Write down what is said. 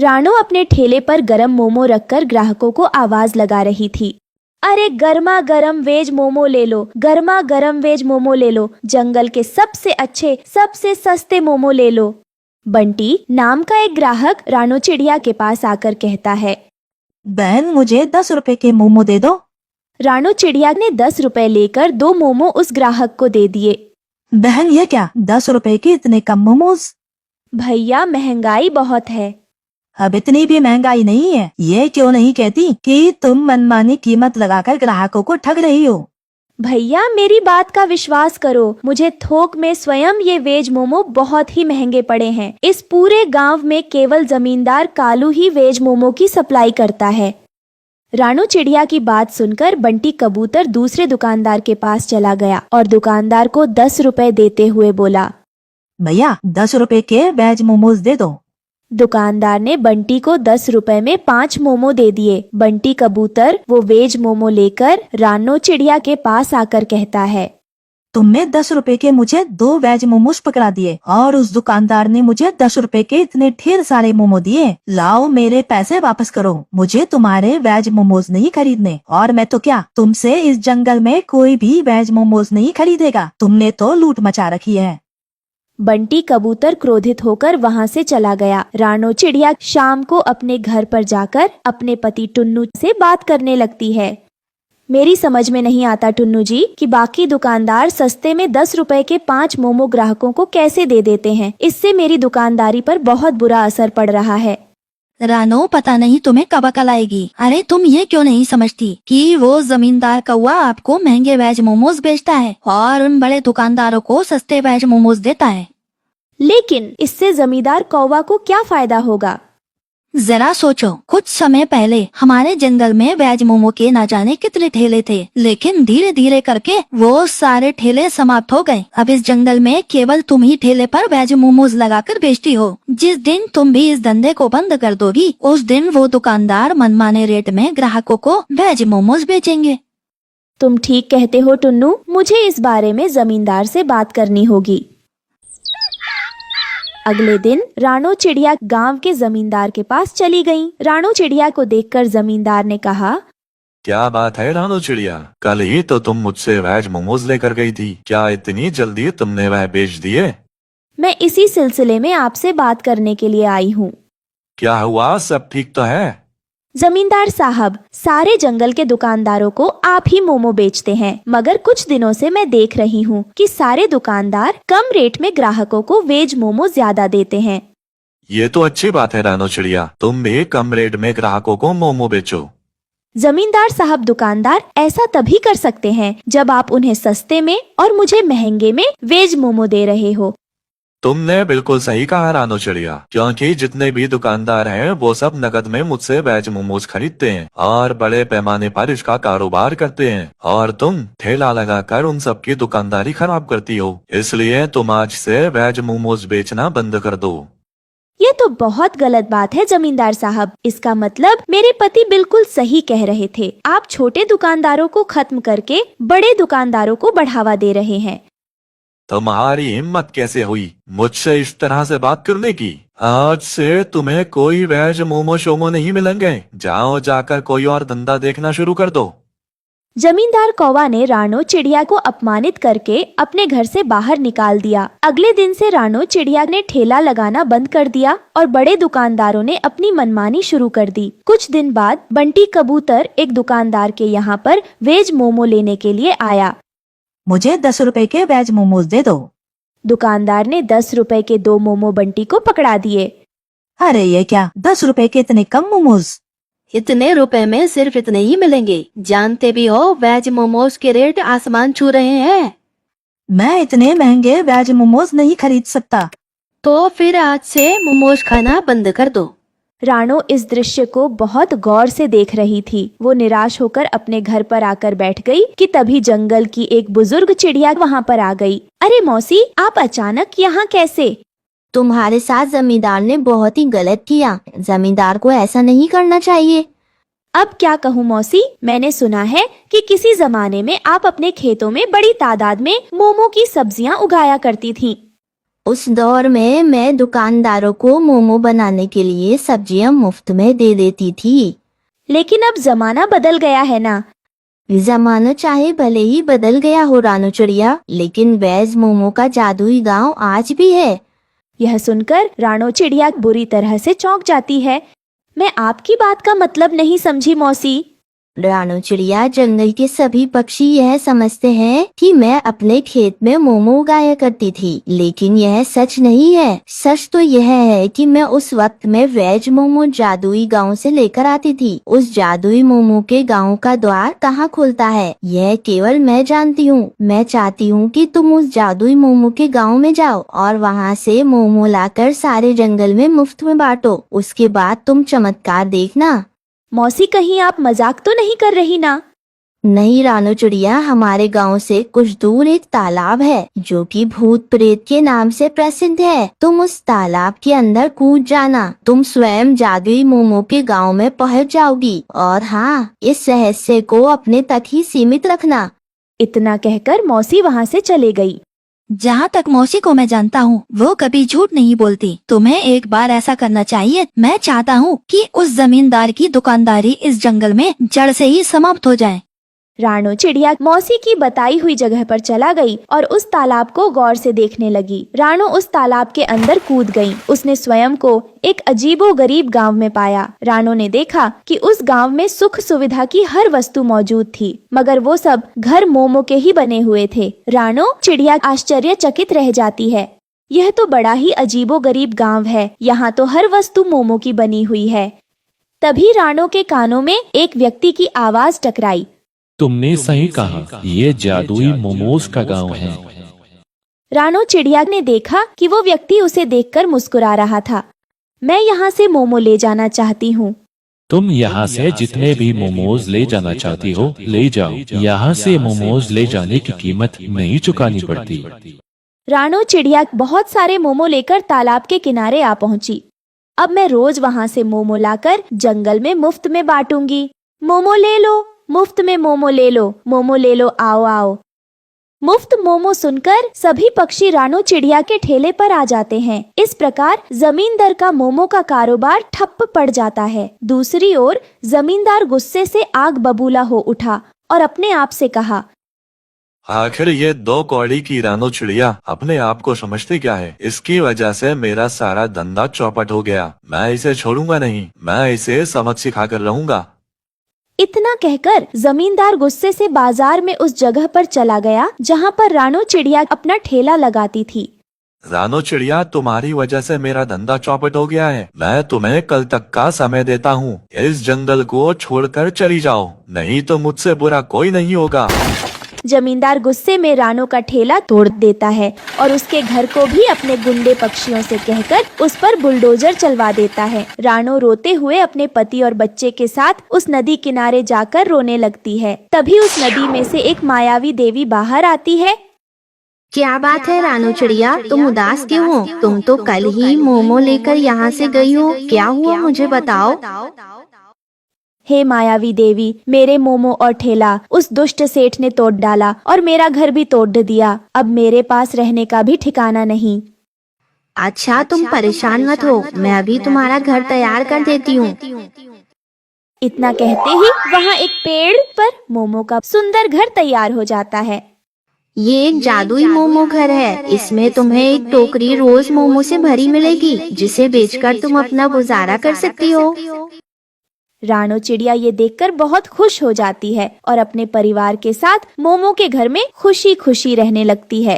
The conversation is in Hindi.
रानो अपने ठेले पर गरम मोमो रखकर ग्राहकों को आवाज लगा रही थी। अरे गर्मा गर्म वेज मोमो ले लो, गर्मा गर्म वेज मोमो ले लो, जंगल के सबसे अच्छे सबसे सस्ते मोमो ले लो। बंटी नाम का एक ग्राहक रानो चिड़िया के पास आकर कहता है, बहन मुझे 10 रुपए के मोमो दे दो। रानो चिड़िया ने 10 रुपए लेकर 2 मोमो उस ग्राहक को दे दिए। बहन ये क्या, 10 रुपए के इतने कम मोमोज? भैया महंगाई बहुत है। अब इतनी भी महंगाई नहीं है, ये क्यों नहीं कहती कि तुम मनमानी कीमत लगाकर ग्राहकों को ठग रही हो? भैया मेरी बात का विश्वास करो, मुझे थोक में स्वयं ये वेज मोमो बहुत ही महंगे पड़े हैं। इस पूरे गांव में केवल जमींदार कालू ही वेज मोमो की सप्लाई करता है। रानो चिड़िया की बात सुनकर बंटी कबूतर दूसरे दुकानदार के पास चला गया और दुकानदार को 10 रुपए देते हुए बोला, भैया 10 रुपए के वेज मोमोज दे दो। दुकानदार ने बंटी को 10 रुपए में 5 मोमो दे दिए। बंटी कबूतर वो वेज मोमो लेकर रानो चिड़िया के पास आकर कहता है, तुमने 10 रुपए के मुझे 2 वेज मोमोज पकड़ा दिए और उस दुकानदार ने मुझे 10 रुपए के इतने ढेर सारे मोमो दिए। लाओ मेरे पैसे वापस करो, मुझे तुम्हारे वेज मोमोज नहीं खरीदने। और मैं तो क्या, तुमसे इस जंगल में कोई भी वेज मोमोज नहीं खरीदेगा। तुमने तो लूट मचा रखी है। बंटी कबूतर क्रोधित होकर वहां से चला गया। रानो चिड़िया शाम को अपने घर पर जाकर अपने पति टुन्नू से बात करने लगती है। मेरी समझ में नहीं आता टुन्नू जी कि बाकी दुकानदार सस्ते में 10 रुपए के 5 मोमो ग्राहकों को कैसे दे देते हैं। इससे मेरी दुकानदारी पर बहुत बुरा असर पड़ रहा है। रानो पता नहीं तुम्हें कब अकल आएगी। अरे तुम ये क्यों नहीं समझती कि वो जमींदार कौवा आपको महंगे वेज मोमोज बेचता है और उन बड़े दुकानदारों को सस्ते वेज मोमोज देता है। लेकिन इससे जमींदार कौवा को क्या फायदा होगा? जरा सोचो, कुछ समय पहले हमारे जंगल में वेज मोमो के ना जाने कितने ठेले थे, लेकिन धीरे धीरे करके वो सारे ठेले समाप्त हो गए। अब इस जंगल में केवल तुम ही ठेले पर वेज मोमोज लगाकर बेचती हो। जिस दिन तुम भी इस धंधे को बंद कर दोगी, उस दिन वो दुकानदार मनमाने रेट में ग्राहकों को वेज मोमोज बेचेंगे। तुम ठीक कहते हो टुन्नू, मुझे इस बारे में जमींदार से बात करनी होगी। अगले दिन रानो चिड़िया गांव के जमींदार के पास चली गई। रानो चिड़िया को देखकर जमींदार ने कहा, क्या बात है रानो चिड़िया, कल ही तो तुम मुझसे वेज मोमोज लेकर गई थी, क्या इतनी जल्दी तुमने वह बेच दिए? मैं इसी सिलसिले में आपसे बात करने के लिए आई हूँ। क्या हुआ, सब ठीक तो है? जमींदार साहब, सारे जंगल के दुकानदारों को आप ही मोमो बेचते हैं, मगर कुछ दिनों से मैं देख रही हूँ कि सारे दुकानदार कम रेट में ग्राहकों को वेज मोमो ज्यादा देते हैं। ये तो अच्छी बात है रानो चिड़िया, तुम भी कम रेट में ग्राहकों को मोमो बेचो। जमींदार साहब, दुकानदार ऐसा तभी कर सकते हैं जब आप उन्हें सस्ते में और मुझे महंगे में वेज मोमो दे रहे हो। तुमने बिल्कुल सही कहा रानो चिड़िया, क्योंकि जितने भी दुकानदार हैं वो सब नकद में मुझसे वेज मोमोज खरीदते हैं और बड़े पैमाने पर इसका कारोबार करते हैं, और तुम ठेला लगाकर उन सब की दुकानदारी खराब करती हो। इसलिए तुम आज से वेज मोमोज बेचना बंद कर दो। ये तो बहुत गलत बात है जमींदार साहब। इसका मतलब मेरे पति बिल्कुल सही कह रहे थे। आप छोटे दुकानदारों को खत्म करके बड़े दुकानदारों को बढ़ावा दे रहे हैं। तुम्हारी हिम्मत कैसे हुई मुझसे इस तरह से बात करने की? आज से तुम्हें कोई वेज मोमो शोमो नहीं मिलेंगे। जाओ जाकर कोई और धंधा देखना शुरू कर दो। जमींदार कौवा ने रानो चिड़िया को अपमानित करके अपने घर से बाहर निकाल दिया। अगले दिन से रानो चिड़िया ने ठेला लगाना बंद कर दिया और बड़े दुकानदारों ने अपनी मनमानी शुरू कर दी। कुछ दिन बाद बंटी कबूतर एक दुकानदार के यहाँ पर वेज मोमो लेने के लिए आया। मुझे 10 रुपए के वेज मोमोज दे दो। दुकानदार ने 10 रुपए के 2 मोमो बंटी को पकड़ा दिए। अरे ये क्या, 10 रुपए के इतने कम मोमोज? इतने रुपए में सिर्फ इतने ही मिलेंगे। जानते भी हो वेज मोमोज के रेट आसमान छू रहे हैं। मैं इतने महंगे वेज मोमोज नहीं खरीद सकता। तो फिर आज से मोमोज खाना बंद कर दो। रानो इस दृश्य को बहुत गौर से देख रही थी। वो निराश होकर अपने घर पर आकर बैठ गई कि तभी जंगल की एक बुजुर्ग चिड़िया वहाँ पर आ गई। अरे मौसी, आप अचानक यहाँ कैसे? तुम्हारे साथ जमींदार ने बहुत ही गलत किया। जमींदार को ऐसा नहीं करना चाहिए। अब क्या कहूँ मौसी, मैंने सुना है कि किसी जमाने में आप अपने खेतों में बड़ी तादाद में मोमो की सब्जियाँ उगाया करती थीं। उस दौर में मैं दुकानदारों को मोमो बनाने के लिए सब्जियां मुफ्त में दे देती थी। लेकिन अब जमाना बदल गया है ना। जमाना चाहे भले ही बदल गया हो रानू चिड़िया, लेकिन वेज मोमो का जादुई गांव आज भी है। यह सुनकर रानो चिड़िया बुरी तरह से चौंक जाती है। मैं आपकी बात का मतलब नहीं समझी मौसी। रानू चिड़िया, जंगल के सभी पक्षी यह समझते हैं कि मैं अपने खेत में मोमो उगाया करती थी, लेकिन यह सच नहीं है। सच तो यह है कि मैं उस वक्त में वेज मोमो जादुई गांव से लेकर आती थी। उस जादुई मोमो के गांव का द्वार कहाँ खुलता है, यह केवल मैं जानती हूँ। मैं चाहती हूँ कि तुम उस जादुई मोमो के गाँव में जाओ और वहाँ से मोमो लाकर सारे जंगल में मुफ्त में बांटो। उसके बाद तुम चमत्कार देखना। मौसी, कहीं आप मजाक तो नहीं कर रही ना? नहीं रानू चिड़िया, हमारे गांव से कुछ दूर एक तालाब है जो कि भूत प्रेत के नाम से प्रसिद्ध है। तुम उस तालाब के अंदर कूद जाना, तुम स्वयं जादुई मोमो के गांव में पहुंच जाओगी। और हाँ, इस रहस्य को अपने तक ही सीमित रखना। इतना कहकर मौसी वहाँ से चले गई। जहाँ तक मौसी को मैं जानता हूँ, वो कभी झूठ नहीं बोलती। तुम्हें एक बार ऐसा करना चाहिए। मैं चाहता हूँ कि उस जमींदार की दुकानदारी इस जंगल में जड़ से ही समाप्त हो जाए। रानो चिड़िया मौसी की बताई हुई जगह पर चला गई और उस तालाब को गौर से देखने लगी। रानो उस तालाब के अंदर कूद गई। उसने स्वयं को एक अजीबोगरीब गांव में पाया। रानो ने देखा कि उस गांव में सुख सुविधा की हर वस्तु मौजूद थी, मगर वो सब घर मोमो के ही बने हुए थे। रानो चिड़िया आश्चर्यचकित रह जाती है। यह तो बड़ा ही अजीबोगरीब गांव है। यहाँ तो हर वस्तु मोमो की बनी हुई है। तभी रानो के कानों में एक व्यक्ति की आवाज टकराई। तुमने सही कहा, ये जादुई मोमोज का गांव है। रानो चिड़िया ने देखा कि वो व्यक्ति उसे देखकर मुस्कुरा रहा था। मैं यहाँ से मोमो ले जाना चाहती हूँ। तुम यहाँ से जितने भी मोमोज ले जाना चाहती हो ले जाओ। यहाँ से मोमोज ले जाने की कीमत नहीं चुकानी पड़ती। रानो चिड़िया बहुत सारे मोमो लेकर तालाब के किनारे आ पहुँची। अब मैं रोज वहाँ से मोमो लाकर जंगल में मुफ्त में बांटूंगी। मोमो ले लो, मुफ्त में मोमो ले लो, मोमो ले लो, आओ आओ। मुफ्त मोमो सुनकर सभी पक्षी रानो चिड़िया के ठेले पर आ जाते हैं। इस प्रकार जमींदार का मोमो का कारोबार ठप्प पड़ जाता है। दूसरी ओर जमींदार गुस्से से आग बबूला हो उठा और अपने आप से कहा, आखिर ये दो कौड़ी की रानो चिड़िया अपने आप को समझती क्या है? इसकी वजह से मेरा सारा धंधा चौपट हो गया। मैं इसे छोड़ूंगा नहीं, मैं इसे सबक सिखा कर रहूंगा। इतना कहकर जमींदार गुस्से से बाजार में उस जगह पर चला गया जहाँ पर रानो चिड़िया अपना ठेला लगाती थी। रानो चिड़िया, तुम्हारी वजह से मेरा धंधा चौपट हो गया है। मैं तुम्हें कल तक का समय देता हूँ। इस जंगल को छोड़कर चली जाओ, नहीं तो मुझसे बुरा कोई नहीं होगा। जमींदार गुस्से में रानो का ठेला तोड़ देता है और उसके घर को भी अपने गुंडे पक्षियों से कहकर उस पर बुलडोजर चलवा देता है। रानो रोते हुए अपने पति और बच्चे के साथ उस नदी किनारे जाकर रोने लगती है। तभी उस नदी में से एक मायावी देवी बाहर आती है। क्या बात है रानू चिड़िया, तुम उदास क्यों हो? तुम तो कल ही मोमो लेकर यहाँ से गई हो, क्या हुआ मुझे बताओ। हे मायावी देवी, मेरे मोमो और ठेला उस दुष्ट सेठ ने तोड़ डाला और मेरा घर भी तोड़ दिया। अब मेरे पास रहने का भी ठिकाना नहीं। अच्छा, तुम परेशान मत हो, मैं अभी तुम्हारा घर तैयार कर देती हूँ। इतना कहते ही वहाँ एक पेड़ पर मोमो का सुंदर घर तैयार हो जाता है। ये एक जादुई मोमो घर है। इसमें तुम्हें एक टोकरी रोज मोमो से भरी मिलेगी, जिसे बेचकर तुम अपना गुजारा कर सकती हो। रानो चिड़िया ये देखकर बहुत खुश हो जाती है और अपने परिवार के साथ मोमो के घर में खुशी खुशी रहने लगती है।